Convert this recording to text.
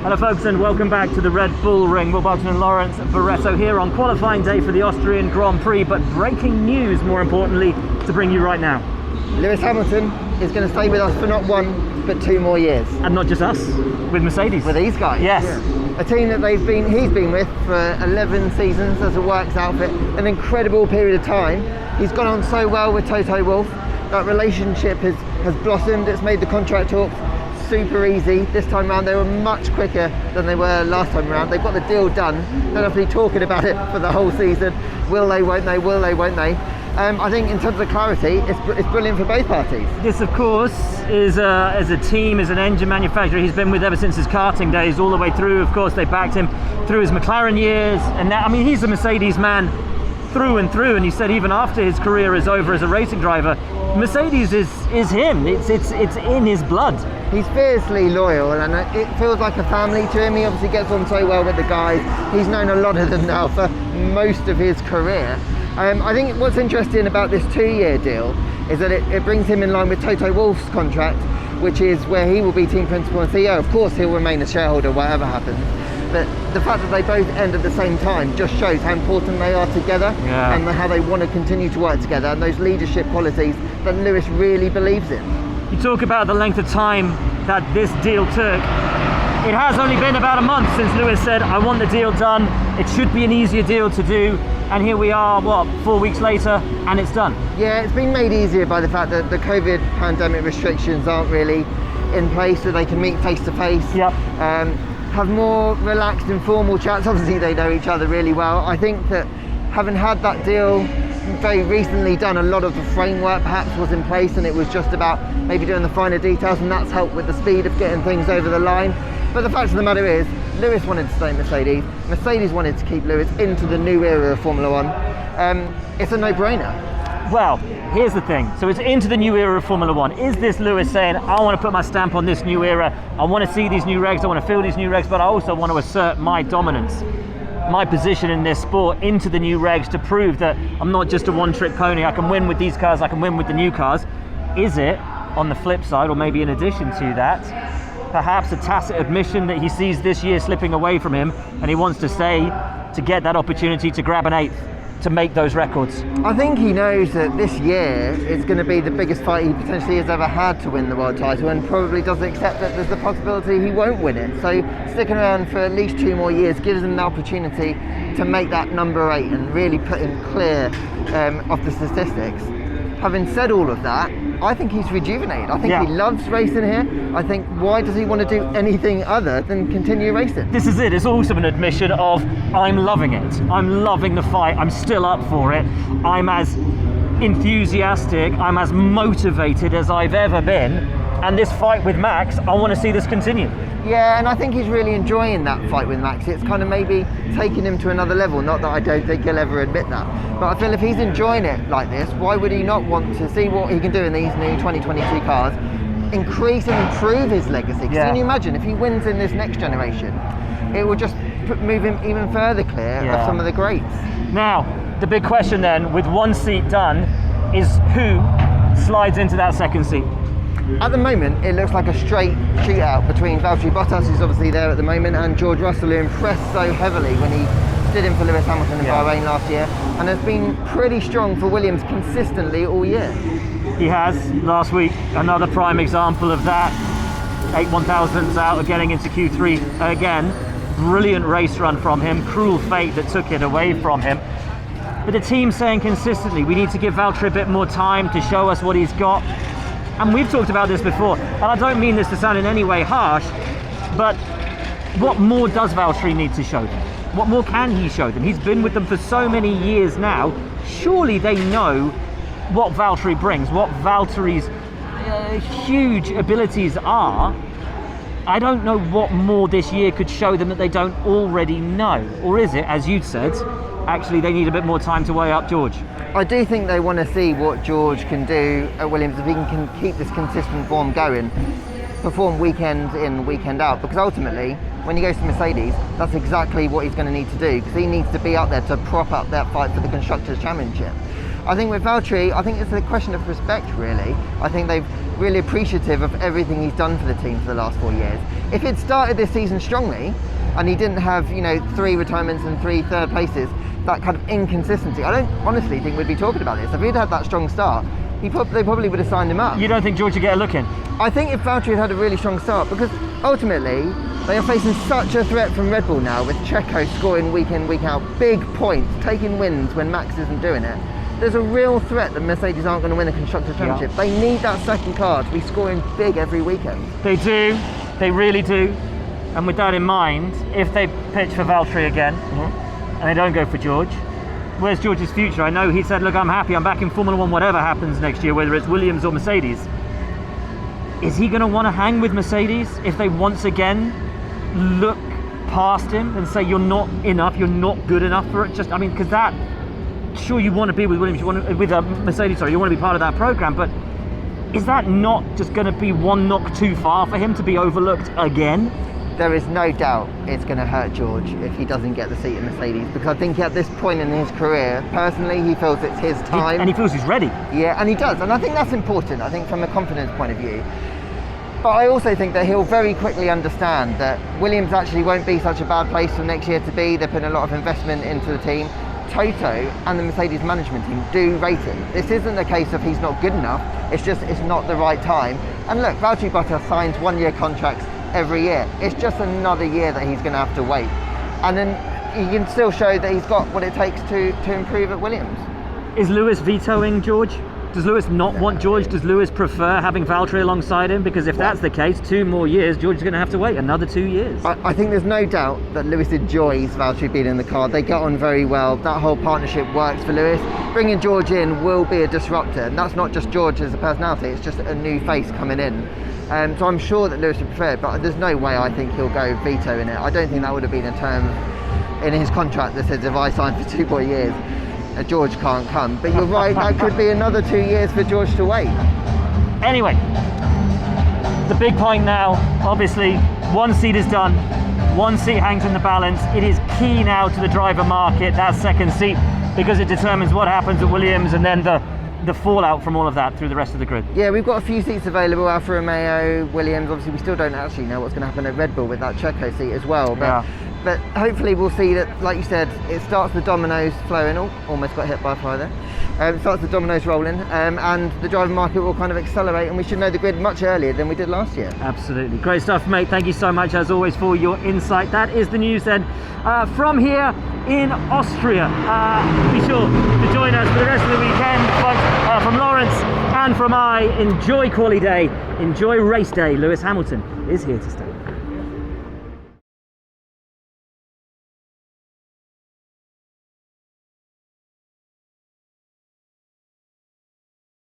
Hello folks, and welcome back to the Red Bull Ring. We're Buxton and Lawrence Barretto here on qualifying day for the Austrian Grand Prix, but breaking news, more importantly, to bring you right now. Lewis Hamilton is going to stay with us for not 1 but 2 more years. And not just us, with Mercedes. With these guys. Yes. Yeah. A team that he's been with for 11 seasons as a works outfit, an incredible period of time. He's gone on so well with Toto Wolff. That relationship has blossomed. It's made the contract talks super easy. This time around they were much quicker than they were last time around. They've got the deal done. Don't have to be talking about it for the whole season. Will they, won't they, will they, won't they? I think in terms of clarity, it's brilliant for both parties. This, of course, is as a team, as an engine manufacturer, he's been with ever since his karting days, all the way through. Of course, they backed him through his McLaren years, and now, I mean, he's a Mercedes man through and through. And he said even after his career is over as a racing driver, Mercedes is him. It's in his blood. He's fiercely loyal, and it feels like a family to him. He obviously gets on so well with the guys. He's known a lot of them now for most of his career. I think what's interesting about this 2-year deal is that it brings him in line with Toto Wolff's contract, which is where he will be team principal and CEO. Of course, he'll remain a shareholder, whatever happens. But the fact that they both end at the same time just shows how important they are together, and how they want to continue to work together, and those leadership qualities that Lewis really believes in. You talk about the length of time that this deal took. It has only been about a month since Lewis said, I want the deal done. It should be an easier deal to do. And here we are, 4 weeks later, and it's done. Yeah, it's been made easier by the fact that the COVID pandemic restrictions aren't really in place, so they can meet face to face. Yep. Have more relaxed, informal chats. Obviously, they know each other really well. I think that having had that deal very recently done, a lot of the framework perhaps was in place, and it was just about maybe doing the finer details, and that's helped with the speed of getting things over the line. But the fact of the matter is, Lewis wanted to stay in Mercedes. Mercedes wanted to keep Lewis into the new era of Formula One. It's a no-brainer. Well, here's the thing. So it's into the new era of Formula One. Is this Lewis saying, I want to put my stamp on this new era, I want to see these new regs, I want to feel these new regs, but I also want to assert my dominance, my position in this sport into the new regs to prove that I'm not just a one-trick pony, I can win with these cars, I can win with the new cars? Is it, on the flip side, or maybe in addition to that, perhaps a tacit admission that he sees this year slipping away from him, and he wants to stay to get that opportunity to grab an 8th, to make those records? I think he knows that this year is going to be the biggest fight he potentially has ever had to win the world title, and probably doesn't accept that there's the possibility he won't win it. So sticking around for at least 2 more years gives him the opportunity to make that number 8 and really put him clear of the statistics. Having said all of that, I think he's rejuvenated. I think he loves racing here. I think, why does he want to do anything other than continue racing? This is it. It's also an admission of, I'm loving it. I'm loving the fight. I'm still up for it. I'm as enthusiastic, I'm as motivated as I've ever been. And this fight with Max, I want to see this continue. Yeah, and I think he's really enjoying that fight with Max. It's kind of maybe taking him to another level. Not that I don't think he'll ever admit that. But I feel if he's enjoying it like this, why would he not want to see what he can do in these new 2022 cars, increase and improve his legacy? Because can you imagine, if he wins in this next generation, it will just move him even further clear of some of the greats. Now, the big question then, with 1 seat done, is who slides into that 2nd seat? At the moment, it looks like a straight shootout between Valtteri Bottas, who's obviously there at the moment, and George Russell, who impressed so heavily when he stood in for Lewis Hamilton in Bahrain last year, and has been pretty strong for Williams consistently all year. He has. Last week, another prime example of that. 8 1,000ths out of getting into Q3 again. Brilliant race run from him. Cruel fate that took it away from him. But the team's saying consistently, we need to give Valtteri a bit more time to show us what he's got. And we've talked about this before, and I don't mean this to sound in any way harsh, but what more does Valtteri need to show them? What more can he show them? He's been with them for so many years now. Surely they know what Valtteri brings, what Valtteri's huge abilities are. I don't know what more this year could show them that they don't already know. Or is it, as you said, actually they need a bit more time to weigh up George? I do think they want to see what George can do at Williams, if he can keep this consistent form going, perform weekend in, weekend out, because ultimately, when he goes to Mercedes, that's exactly what he's going to need to do, because he needs to be up there to prop up that fight for the Constructors' Championship. I think with Valtteri, I think it's a question of respect, really. I think they've really appreciative of everything he's done for the team for the last 4 years. If he'd started this season strongly, and he didn't have, 3 retirements and 3 third places, that kind of inconsistency, I don't honestly think we'd be talking about this. If he'd had that strong start, they probably would have signed him up. You don't think George would get a look in? I think if Valtteri had a really strong start, because ultimately they are facing such a threat from Red Bull now, with Checo scoring week in, week out, big points, taking wins when Max isn't doing it. There's a real threat that Mercedes aren't going to win a Constructors' Championship. They need that second car to be scoring big every weekend. They do, they really do. And with that in mind, if they pitch for Valtteri again, and they don't go for George, where's George's future? I know he said, look, I'm happy, I'm back in Formula 1, whatever happens next year, whether it's Williams or Mercedes. Is he going to want to hang with Mercedes if they once again look past him and say, you're not enough, you're not good enough for it? Because that, sure, you want to be with Williams, Mercedes, you want to be part of that program, but is that not just going to be one knock too far for him to be overlooked again? There is no doubt it's going to hurt George if he doesn't get the seat in Mercedes, because I think at this point in his career, personally, he feels it's his time. And he feels he's ready. Yeah, and he does. And I think that's important, I think, from a confidence point of view. But I also think that he'll very quickly understand that Williams actually won't be such a bad place for next year to be. They're putting a lot of investment into the team. Toto and the Mercedes management team do rate him. This isn't a case of he's not good enough, it's just it's not the right time. And look, Valtteri Bottas signs 1-year contracts every year. It's just another year that he's going to have to wait. And then he can still show that he's got what it takes to improve at Williams. Is Lewis vetoing George? Does Lewis not want George? Does Lewis prefer having Valtteri alongside him? Because if that's the case, 2 more years, George is going to have to wait another 2 years. I think there's no doubt that Lewis enjoys Valtteri being in the car. They get on very well. That whole partnership works for Lewis. Bringing George in will be a disruptor. And that's not just George as a personality, it's just a new face coming in. So I'm sure that Lewis would prefer it, but there's no way I think he'll go veto in it. I don't think that would have been a term in his contract that says if I sign for 2 more years, George can't come. But you're right, that could be another 2 years for George to wait. Anyway, the big point now, obviously, 1 seat is done, 1 seat hangs in the balance. It is key now to the driver market, that 2nd seat, because it determines what happens at Williams and then the fallout from all of that through the rest of the grid. Yeah, we've got a few seats available, Alfa Romeo, Williams. Obviously we still don't actually know what's going to happen at Red Bull with that Checo seat as well, but hopefully we'll see that, like you said, it starts the dominoes flowing. Almost got hit by a fly there. It starts the dominoes rolling, and the driver market will kind of accelerate, and we should know the grid much earlier than we did last year. Absolutely. Great stuff, mate. Thank you so much, as always, for your insight. That is the news then from here in Austria. Be sure to join us for the rest of the weekend. From Lawrence and from I, enjoy Quali Day, enjoy race day. Lewis Hamilton is here to stay.